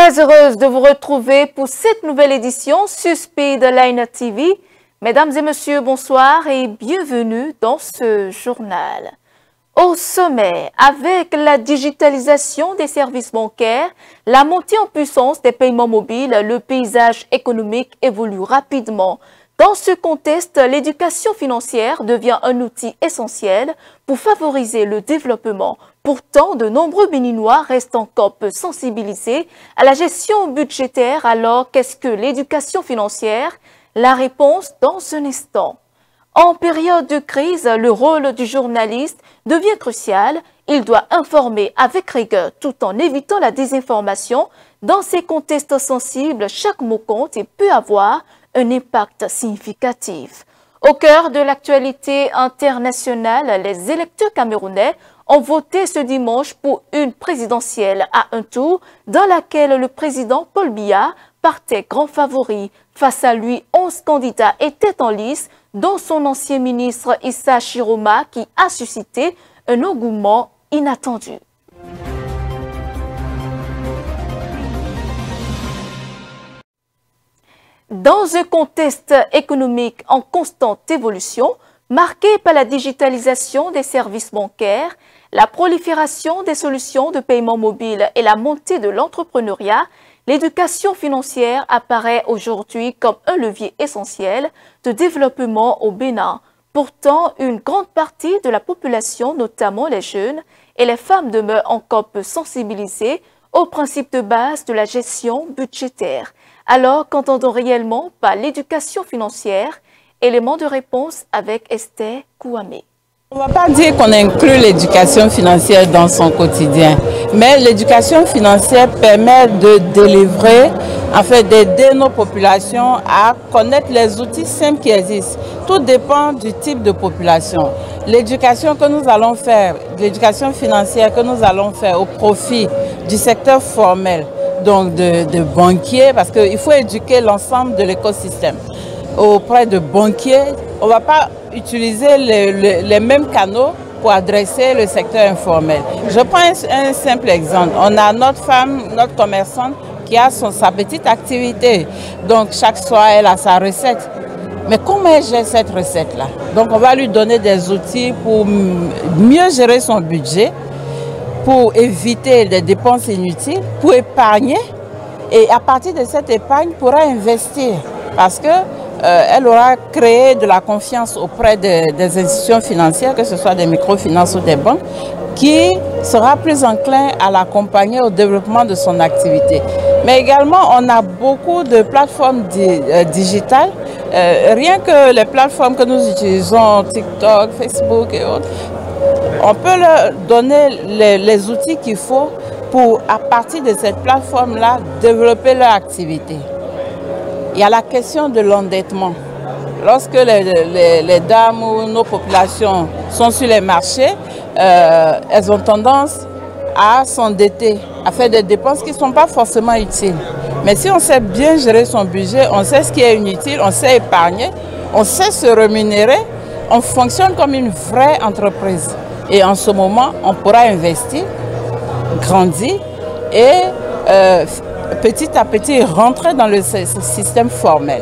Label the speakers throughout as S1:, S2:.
S1: Très heureuse de vous retrouver pour cette nouvelle édition sur Speedline TV. Mesdames et messieurs, bonsoir et bienvenue dans ce journal. Au sommet, avec la digitalisation des services bancaires, la montée en puissance des paiements mobiles, le paysage économique évolue rapidement. Dans ce contexte, l'éducation financière devient un outil essentiel pour favoriser le développement. Pourtant, de nombreux Béninois restent encore peu sensibilisés à la gestion budgétaire. Alors, qu'est-ce que l'éducation financière? La réponse dans un instant. En période de crise, le rôle du journaliste devient crucial. Il doit informer avec rigueur tout en évitant la désinformation. Dans ces contextes sensibles, chaque mot compte et peut avoir un impact significatif. Au cœur de l'actualité internationale, les électeurs camerounais ont voté ce dimanche pour une présidentielle à un tour dans laquelle le président Paul Biya partait grand favori. Face à lui, 11 candidats étaient en lice, dont son ancien ministre Issa Chiroma qui a suscité un engouement inattendu. Dans un contexte économique en constante évolution, marqué par la digitalisation des services bancaires, la prolifération des solutions de paiement mobile et la montée de l'entrepreneuriat, l'éducation financière apparaît aujourd'hui comme un levier essentiel de développement au Bénin. Pourtant, une grande partie de la population, notamment les jeunes et les femmes, demeurent encore peu sensibilisées aux principes de base de la gestion budgétaire. Alors, qu'entendons réellement par l'éducation financière? Élément de réponse avec Esther Kouamé.
S2: On ne va pas dire qu'on inclut l'éducation financière dans son quotidien, mais l'éducation financière permet de délivrer, en fait d'aider nos populations à connaître les outils simples qui existent. Tout dépend du type de population. L'éducation que nous allons faire, l'éducation financière que nous allons faire au profit du secteur formel, donc de banquiers, parce qu'il faut éduquer l'ensemble de l'écosystème. Auprès de banquiers, on ne va pas utiliser les mêmes canaux pour adresser le secteur informel. Je prends un simple exemple. On a notre femme, notre commerçante qui a sa petite activité. Donc chaque soir, elle a sa recette. Mais comment elle gère cette recette-là? Donc on va lui donner des outils pour mieux gérer son budget, pour éviter des dépenses inutiles, pour épargner. Et à partir de cette épargne, pourra investir. Parce que elle aura créé de la confiance auprès des institutions financières, que ce soit des microfinances ou des banques, qui sera plus enclin à l'accompagner au développement de son activité. Mais également, on a beaucoup de plateformes digitales. Rien que les plateformes que nous utilisons, TikTok, Facebook et autres, on peut leur donner les outils qu'il faut pour, à partir de cette plateforme-là, développer leur activité. Il y a la question de l'endettement. Lorsque les dames ou nos populations sont sur les marchés, elles ont tendance à s'endetter, à faire des dépenses qui ne sont pas forcément utiles. Mais si on sait bien gérer son budget, on sait ce qui est inutile, on sait épargner, on sait se rémunérer, on fonctionne comme une vraie entreprise. Et en ce moment, on pourra investir, grandir et petit à petit rentrer dans le système formel.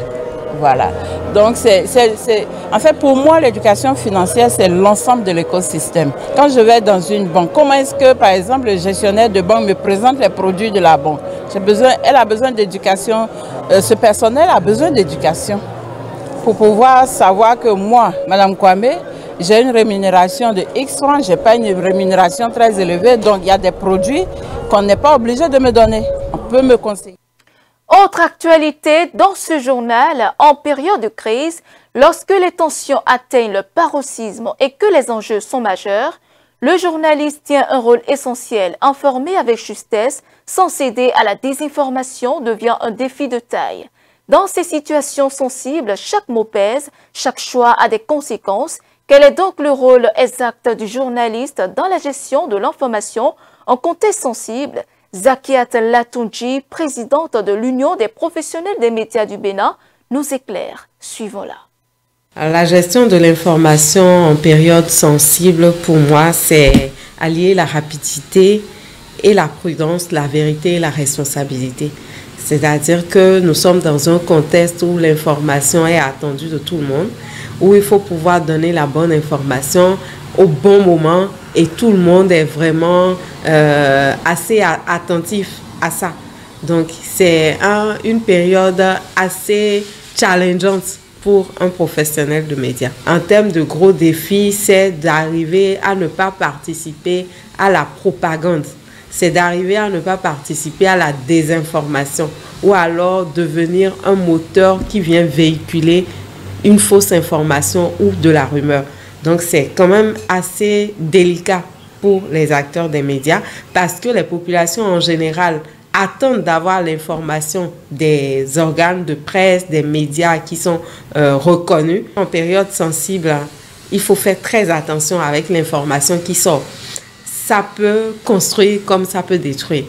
S2: Voilà. Donc, en fait, pour moi, l'éducation financière, c'est l'ensemble de l'écosystème. Quand je vais dans une banque, comment est-ce que, par exemple, le gestionnaire de banque me présente les produits de la banque? Elle a besoin d'éducation, ce personnel a besoin d'éducation pour pouvoir savoir que moi, Madame Kwame, j'ai une rémunération de X francs, je n'ai pas une rémunération très élevée, donc il y a des produits qu'on n'est pas obligé de me donner. On peut me conseiller.
S1: Autre actualité dans ce journal, en période de crise, lorsque les tensions atteignent le paroxysme et que les enjeux sont majeurs, le journaliste tient un rôle essentiel. Informer avec justesse, sans céder à la désinformation, devient un défi de taille. Dans ces situations sensibles, chaque mot pèse, chaque choix a des conséquences. Quel est donc le rôle exact du journaliste dans la gestion de l'information en contexte sensible? Zakiat Latunji, présidente de l'Union des professionnels des médias du Bénin, nous éclaire. Suivons-la.
S3: La gestion de l'information en période sensible, pour moi, c'est allier la rapidité et la prudence, la vérité et la responsabilité. C'est-à-dire que nous sommes dans un contexte où l'information est attendue de tout le monde, où il faut pouvoir donner la bonne information au bon moment et tout le monde est vraiment assez attentif à ça. Donc c'est une période assez challengeante pour un professionnel de médias. En termes de gros défis, c'est d'arriver à ne pas participer à la propagande. C'est d'arriver à ne pas participer à la désinformation ou alors devenir un moteur qui vient véhiculer une fausse information ou de la rumeur. Donc c'est quand même assez délicat pour les acteurs des médias parce que les populations en général attendent d'avoir l'information des organes de presse, des médias qui sont reconnus. En période sensible, il faut faire très attention avec l'information qui sort. Ça peut construire comme ça peut détruire.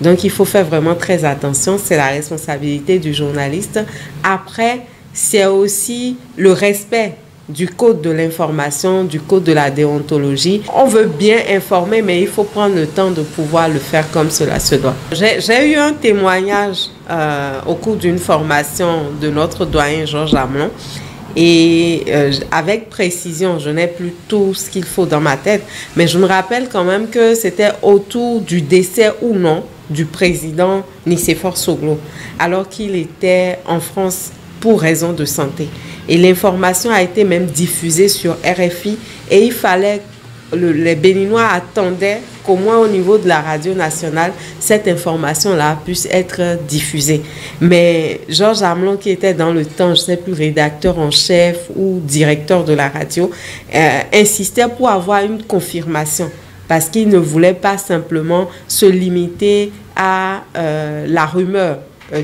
S3: Donc, il faut faire vraiment très attention. C'est la responsabilité du journaliste. Après, c'est aussi le respect du code de l'information, du code de la déontologie. On veut bien informer, mais il faut prendre le temps de pouvoir le faire comme cela se doit. J'ai eu un témoignage au cours d'une formation de notre doyen Georges Amelon. Et avec précision, je n'ai plus tout ce qu'il faut dans ma tête, mais je me rappelle quand même que c'était autour du décès ou non du président Nicéphore Soglo, alors qu'il était en France pour raison de santé. Et l'information a été même diffusée sur RFI et il fallait, les Béninois attendaient qu'au moins au niveau de la radio nationale, cette information-là puisse être diffusée. Mais Georges Amelon, qui était dans le temps, je ne sais plus, rédacteur en chef ou directeur de la radio, insistait pour avoir une confirmation parce qu'il ne voulait pas simplement se limiter à la rumeur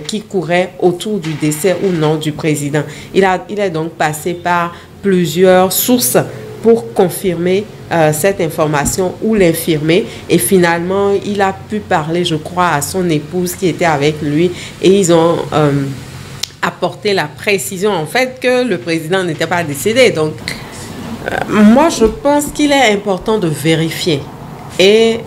S3: qui courait autour du décès ou non du président. Il est donc passé par plusieurs sources pour confirmer cette information ou l'infirmer. Et finalement, il a pu parler, je crois, à son épouse qui était avec lui. Et ils ont apporté la précision, en fait, que le président n'était pas décédé. Donc, moi, je pense qu'il est important de vérifier. Et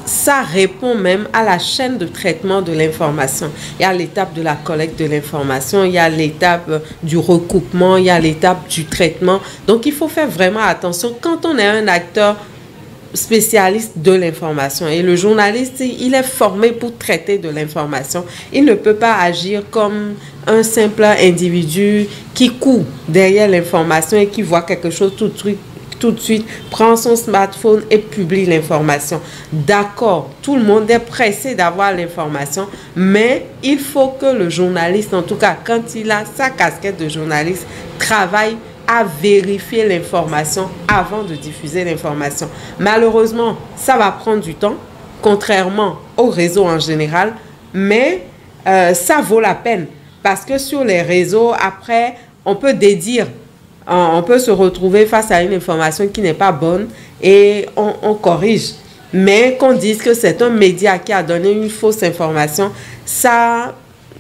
S3: ça répond même à la chaîne de traitement de l'information. Il y a l'étape de la collecte de l'information, il y a l'étape du recoupement, il y a l'étape du traitement. Donc, il faut faire vraiment attention quand on est un acteur spécialiste de l'information. Et le journaliste, il est formé pour traiter de l'information. Il ne peut pas agir comme un simple individu qui court derrière l'information et qui voit quelque chose tout de suite, prend son smartphone et publie l'information. D'accord, tout le monde est pressé d'avoir l'information, mais il faut que le journaliste, en tout cas, quand il a sa casquette de journaliste, travaille à vérifier l'information avant de diffuser l'information. Malheureusement, ça va prendre du temps, contrairement au réseau en général, mais ça vaut la peine parce que sur les réseaux, après, on peut dédire. On peut se retrouver face à une information qui n'est pas bonne et on corrige. Mais qu'on dise que c'est un média qui a donné une fausse information, ça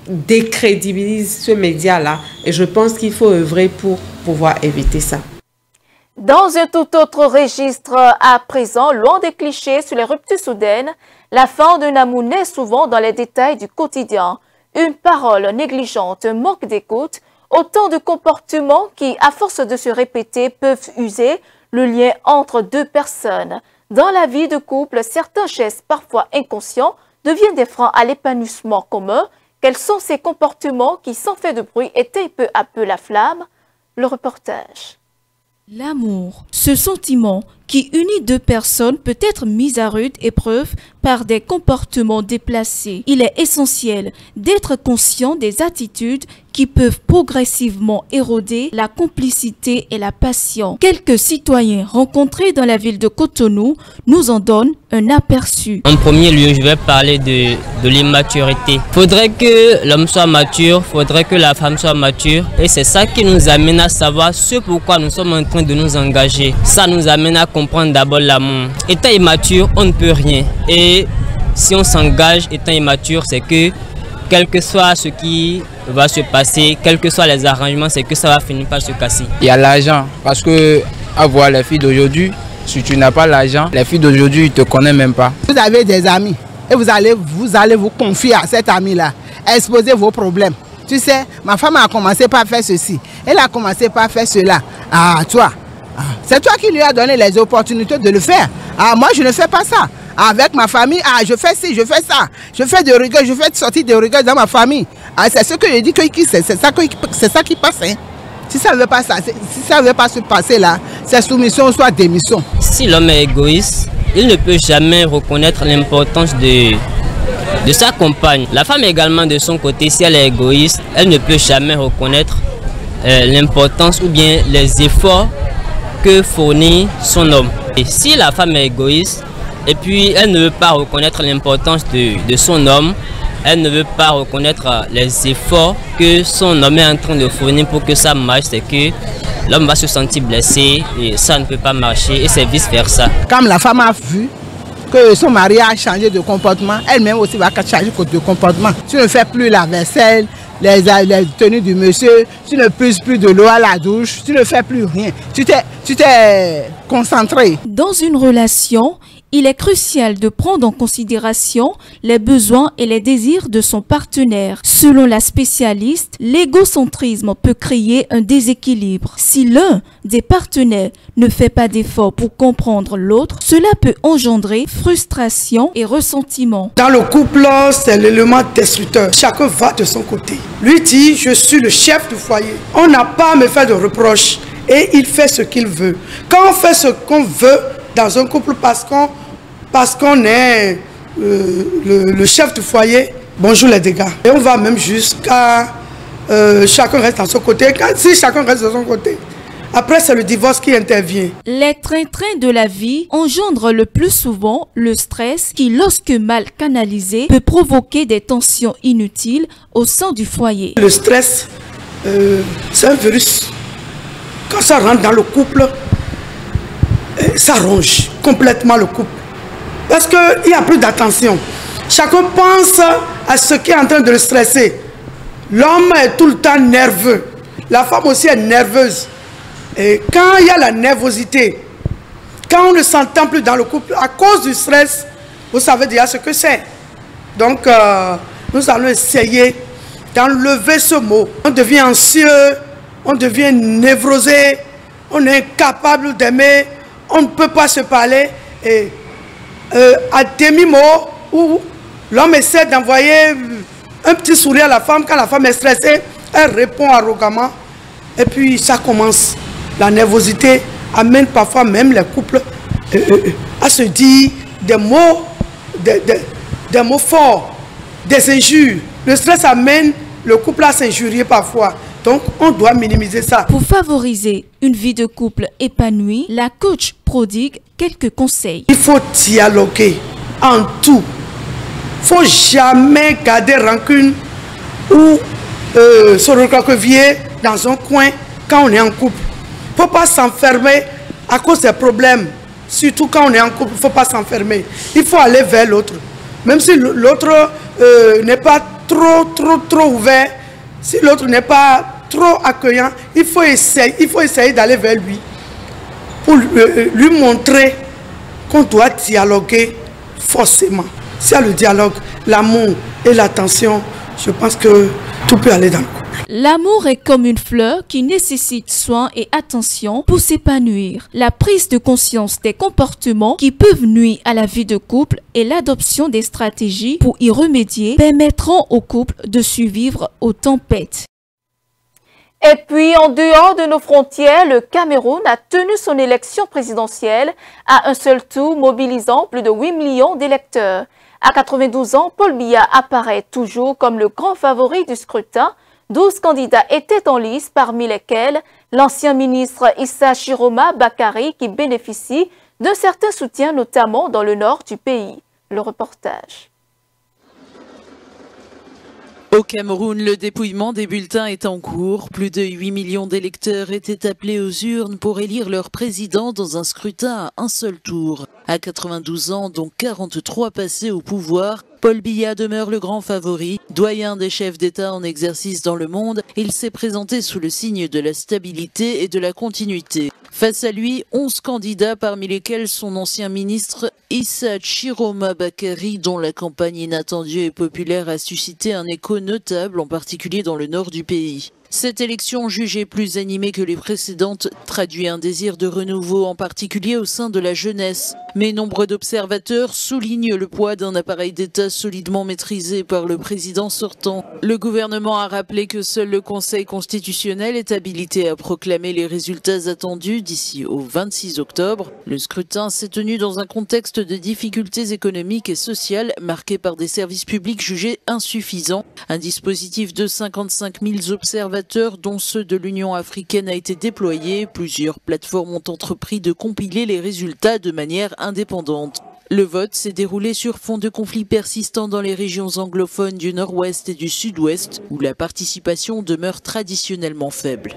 S3: décrédibilise ce média-là. Et je pense qu'il faut œuvrer pour pouvoir éviter ça.
S1: Dans un tout autre registre à présent, loin des clichés sur les ruptures soudaines, la fin d'un amour naît souvent dans les détails du quotidien. Une parole négligente, un manque d'écoute, autant de comportements qui, à force de se répéter, peuvent user le lien entre deux personnes. Dans la vie de couple, certains gestes parfois inconscients deviennent des freins à l'épanouissement commun. Quels sont ces comportements qui, sans faire de bruit, éteignent peu à peu la flamme? Le reportage.
S4: L'amour, ce sentiment qui unit deux personnes peut être mis à rude épreuve par des comportements déplacés. Il est essentiel d'être conscient des attitudes qui peuvent progressivement éroder la complicité et la passion. Quelques citoyens rencontrés dans la ville de Cotonou nous en donnent un aperçu.
S5: En premier lieu, je vais parler de l'immaturité. Faudrait que l'homme soit mature, faudrait que la femme soit mature. Et c'est ça qui nous amène à savoir ce pourquoi nous sommes en train de nous engager. Ça nous amène à comprendre d'abord l'amour. Étant immature, on ne peut rien. Et si on s'engage étant immature, c'est que quel que soit ce qui va se passer, quels que soient les arrangements, c'est que ça va finir par se casser.
S6: Il y a l'argent, parce que à voir les filles d'aujourd'hui, Si tu n'as pas l'argent, les filles d'aujourd'hui ne te connaissent même pas.
S7: Vous avez des amis et vous allez vous confier à cet ami-là, exposer vos problèmes. Tu sais, ma femme a commencé par faire ceci, elle a commencé par faire cela. Ah, toi, c'est toi qui lui as donné les opportunités de le faire. Ah, moi, je ne fais pas ça. Avec ma famille, ah, je fais ci, je fais ça. Je fais des regrets, je fais sortir des regrets dans ma famille. Ah, c'est ce que je dis que c'est ça qui passe. Hein. Si ça ne veut pas ça, si ça ne veut pas se passer là, c'est soumission soit démission.
S5: Si l'homme est égoïste, il ne peut jamais reconnaître l'importance de sa compagne. La femme également de son côté, si elle est égoïste, elle ne peut jamais reconnaître l'importance ou bien les efforts que fournit son homme. Et si la femme est égoïste et puis elle ne veut pas reconnaître l'importance de son homme, elle ne veut pas reconnaître les efforts que son homme est en train de fournir pour que ça marche, c'est que l'homme va se sentir blessé et ça ne peut pas marcher et c'est vice versa.
S7: Comme la femme a vu que son mari a changé de comportement, elle-même aussi va changer de comportement. Tu ne fais plus la vaisselle, les tenues du monsieur, tu ne puisses plus de l'eau à la douche, tu ne fais plus rien. Tu t'es concentré.
S4: Dans une relation, il est crucial de prendre en considération les besoins et les désirs de son partenaire. Selon la spécialiste, l'égocentrisme peut créer un déséquilibre. Si l'un des partenaires ne fait pas d'efforts pour comprendre l'autre, cela peut engendrer frustration et ressentiment.
S8: Dans le couple, c'est l'élément destructeur. Chacun va de son côté. Lui dit, je suis le chef du foyer. On n'a pas à me faire de reproches. Et il fait ce qu'il veut. Quand on fait ce qu'on veut dans un couple parce qu'on est le chef du foyer, bonjour les dégâts. Et on va même jusqu'à chacun reste dans son côté. Si chacun reste de son côté, après c'est le divorce qui intervient.
S4: Les trains-trains de la vie engendrent le plus souvent le stress qui, lorsque mal canalisé, peut provoquer des tensions inutiles au sein du foyer. Le stress,
S8: c'est un virus. Quand ça rentre dans le couple, ça ronge complètement le couple. Parce qu'il n'y a plus d'attention. Chacun pense à ce qui est en train de le stresser. L'homme est tout le temps nerveux. La femme aussi est nerveuse. Et quand il y a la nervosité, quand on ne s'entend plus dans le couple, à cause du stress, vous savez déjà ce que c'est. Donc, nous allons essayer d'enlever ce mot. On devient anxieux, on devient névrosé, on est incapable d'aimer, on ne peut pas se parler. Et à demi-mot, où l'homme essaie d'envoyer un petit sourire à la femme, quand la femme est stressée, elle répond arrogamment. Et puis ça commence. La nervosité amène parfois même les couples à se dire des mots forts, des injures. Le stress amène le couple à s'injurier parfois. Donc, on doit minimiser ça.
S4: Pour favoriser une vie de couple épanouie, la coach prodigue quelques conseils.
S8: Il faut dialoguer en tout. Il ne faut jamais garder rancune ou se recroqueviller dans un coin quand on est en couple. Il ne faut pas s'enfermer à cause des problèmes. Surtout quand on est en couple, il ne faut pas s'enfermer. Il faut aller vers l'autre. Même si l'autre n'est pas trop ouvert, si l'autre n'est pas trop accueillant, il faut essayer d'aller vers lui pour lui montrer qu'on doit dialoguer forcément. S'il y a le dialogue, l'amour et l'attention, je pense que tout peut aller dans le couple.
S4: L'amour est comme une fleur qui nécessite soin et attention pour s'épanouir. La prise de conscience des comportements qui peuvent nuire à la vie de couple et l'adoption des stratégies pour y remédier permettront au couple de survivre aux tempêtes.
S1: Et puis, en dehors de nos frontières, le Cameroun a tenu son élection présidentielle à un seul tour, mobilisant plus de 8 millions d'électeurs. À 92 ans, Paul Biya apparaît toujours comme le grand favori du scrutin. 12 candidats étaient en lice, parmi lesquels l'ancien ministre Issa Chiroma Bakary, qui bénéficie d'un certain soutien, notamment dans le nord du pays. Le reportage.
S9: Au Cameroun, le dépouillement des bulletins est en cours. Plus de 8 millions d'électeurs étaient appelés aux urnes pour élire leur président dans un scrutin à un seul tour. À 92 ans, dont 43 passés au pouvoir, Paul Biya demeure le grand favori. Doyen des chefs d'État en exercice dans le monde, il s'est présenté sous le signe de la stabilité et de la continuité. Face à lui, 11 candidats, parmi lesquels son ancien ministre Issa Chiroma Bakary, dont la campagne inattendue et populaire a suscité un écho notable, en particulier dans le nord du pays. Cette élection, jugée plus animée que les précédentes, traduit un désir de renouveau, en particulier au sein de la jeunesse. Mais nombre d'observateurs soulignent le poids d'un appareil d'État solidement maîtrisé par le président sortant. Le gouvernement a rappelé que seul le Conseil constitutionnel est habilité à proclamer les résultats attendus d'ici au 26 octobre. Le scrutin s'est tenu dans un contexte de difficultés économiques et sociales marqué par des services publics jugés insuffisants. Un dispositif de 55 000 observateurs, dont ceux de l'Union africaine, a été déployé. Plusieurs plateformes ont entrepris de compiler les résultats de manière indépendante. Le vote s'est déroulé sur fond de conflits persistants dans les régions anglophones du nord-ouest et du sud-ouest, où la participation demeure traditionnellement faible.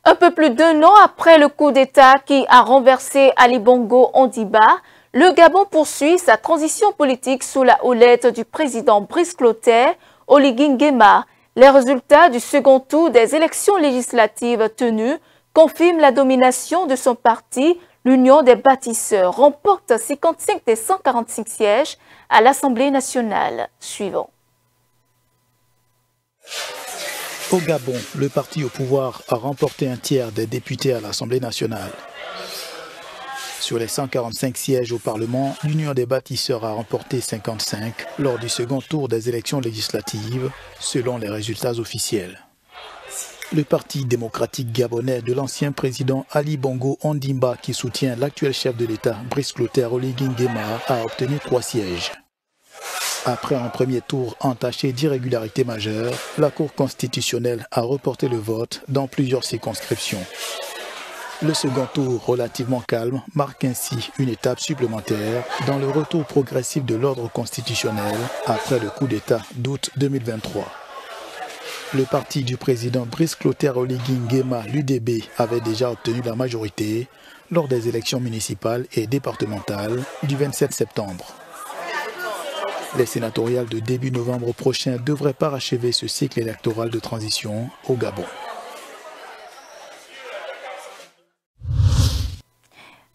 S1: Un peu plus d'un an après le coup d'État qui a renversé Ali Bongo Ondimba, le Gabon poursuit sa transition politique sous la houlette du président Brice Clotaire Oligui Nguema. Les résultats du second tour des élections législatives tenues confirment la domination de son parti. L'Union des bâtisseurs remporte 55 des 145 sièges à l'Assemblée nationale. Suivant.
S10: Au Gabon, le parti au pouvoir a remporté un tiers des députés à l'Assemblée nationale. Sur les 145 sièges au Parlement, l'Union des bâtisseurs a remporté 55 lors du second tour des élections législatives, selon les résultats officiels. Le Parti démocratique gabonais de l'ancien président Ali Bongo Ondimba, qui soutient l'actuel chef de l'État, Brice Clotaire Oligui Nguema, a obtenu 3 sièges. Après un premier tour entaché d'irrégularités majeures, la Cour constitutionnelle a reporté le vote dans plusieurs circonscriptions. Le second tour, relativement calme, marque ainsi une étape supplémentaire dans le retour progressif de l'ordre constitutionnel après le coup d'État d'août 2023. Le parti du président Brice Clotaire Oligui Nguema, l'UDB, avait déjà obtenu la majorité lors des élections municipales et départementales du 27 septembre. Les sénatoriales de début novembre prochain devraient parachever ce cycle électoral de transition au Gabon.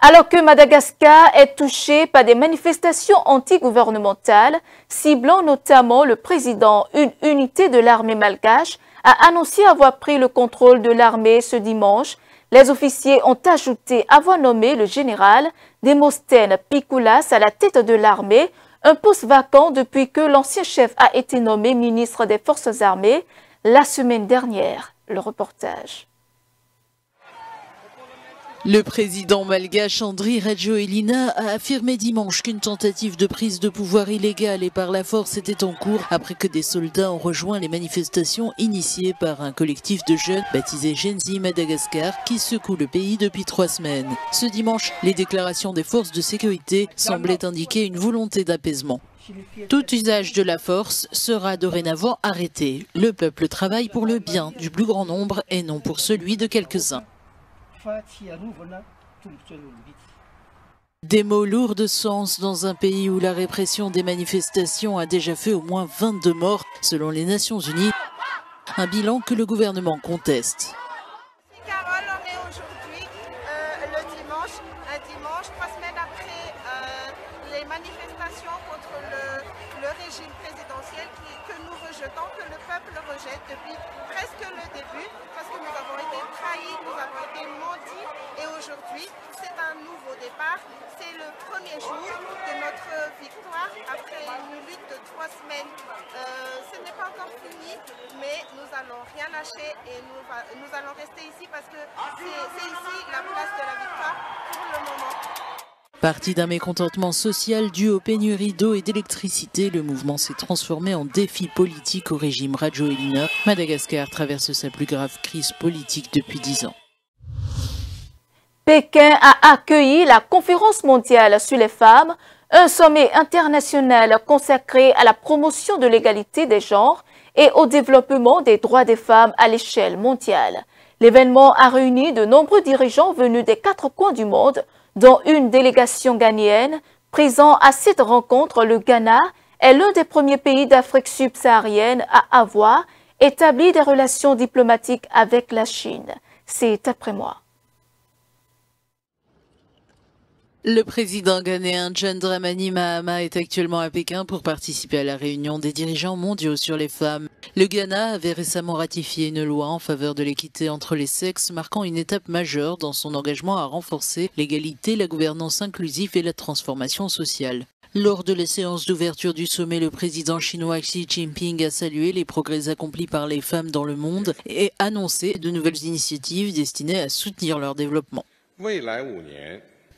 S1: Alors que Madagascar est touché par des manifestations antigouvernementales, ciblant notamment le président, une unité de l'armée malgache a annoncé avoir pris le contrôle de l'armée ce dimanche. Les officiers ont ajouté avoir nommé le général Demosthène Pikoulas à la tête de l'armée, un poste vacant depuis que l'ancien chef a été nommé ministre des Forces armées la semaine dernière. Le reportage.
S9: Le président malgache Andry Rajoelina a affirmé dimanche qu'une tentative de prise de pouvoir illégale et par la force était en cours après que des soldats ont rejoint les manifestations initiées par un collectif de jeunes baptisé Genzi Madagascar qui secoue le pays depuis 3 semaines. Ce dimanche, les déclarations des forces de sécurité semblaient indiquer une volonté d'apaisement. Tout usage de la force sera dorénavant arrêté. Le peuple travaille pour le bien du plus grand nombre et non pour celui de quelques-uns. Des mots lourds de sens dans un pays où la répression des manifestations a déjà fait au moins 22 morts, selon les Nations Unies, un bilan que le gouvernement conteste.
S11: Carole, on est aujourd'hui le dimanche, 3 semaines après les manifestations contre le régime présidentiel que nous rejetons, que le peuple rejette depuis presque le début, parce que nous avons été trahis, nous avons été maudits, et aujourd'hui c'est un nouveau départ, c'est le premier jour de notre victoire après une lutte de 3 semaines. Ce n'est pas encore fini, mais nous allons rien lâcher et nous allons rester ici parce que c'est ici la place de la victoire pour le moment.
S9: Parti d'un mécontentement social dû aux pénuries d'eau et d'électricité, le mouvement s'est transformé en défi politique au régime Rajoelina. Madagascar traverse sa plus grave crise politique depuis 10 ans.
S1: Pékin a accueilli la conférence mondiale sur les femmes, un sommet international consacré à la promotion de l'égalité des genres et au développement des droits des femmes à l'échelle mondiale. L'événement a réuni de nombreux dirigeants venus des 4 coins du monde, dont une délégation ghanéenne. Présent à cette rencontre, le Ghana est l'un des premiers pays d'Afrique subsaharienne à avoir établit des relations diplomatiques avec la Chine. C'est après moi.
S9: Le président ghanéen John Dramani Mahama est actuellement à Pékin pour participer à la réunion des dirigeants mondiaux sur les femmes. Le Ghana avait récemment ratifié une loi en faveur de l'équité entre les sexes, marquant une étape majeure dans son engagement à renforcer l'égalité, la gouvernance inclusive et la transformation sociale. Lors de la séance d'ouverture du sommet, le président chinois Xi Jinping a salué les progrès accomplis par les femmes dans le monde et annoncé de nouvelles initiatives destinées à soutenir leur développement.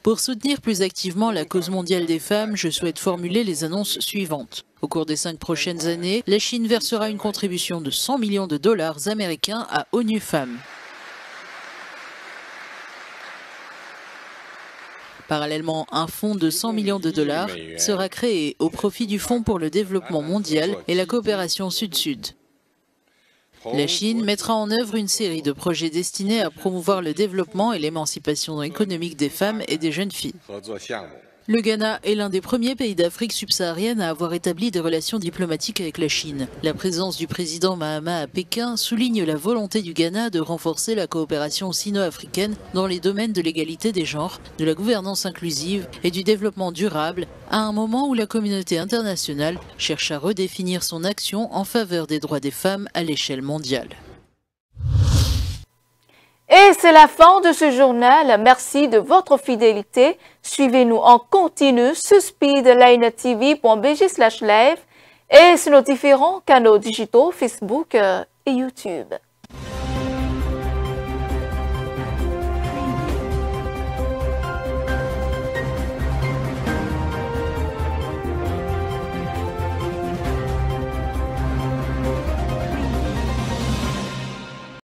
S9: Pour soutenir plus activement la cause mondiale des femmes, je souhaite formuler les annonces suivantes. Au cours des 5 prochaines années, la Chine versera une contribution de 100 millions de dollars américains à ONU Femmes. Parallèlement, un fonds de 100 millions de dollars sera créé au profit du Fonds pour le développement mondial et la coopération Sud-Sud. La Chine mettra en œuvre une série de projets destinés à promouvoir le développement et l'émancipation économique des femmes et des jeunes filles. Le Ghana est l'un des premiers pays d'Afrique subsaharienne à avoir établi des relations diplomatiques avec la Chine. La présence du président Mahama à Pékin souligne la volonté du Ghana de renforcer la coopération sino-africaine dans les domaines de l'égalité des genres, de la gouvernance inclusive et du développement durable, à un moment où la communauté internationale cherche à redéfinir son action en faveur des droits des femmes à l'échelle mondiale.
S1: Et c'est la fin de ce journal. Merci de votre fidélité. Suivez-nous en continu sur speedlinetv.bg/live et sur nos différents canaux digitaux Facebook et YouTube.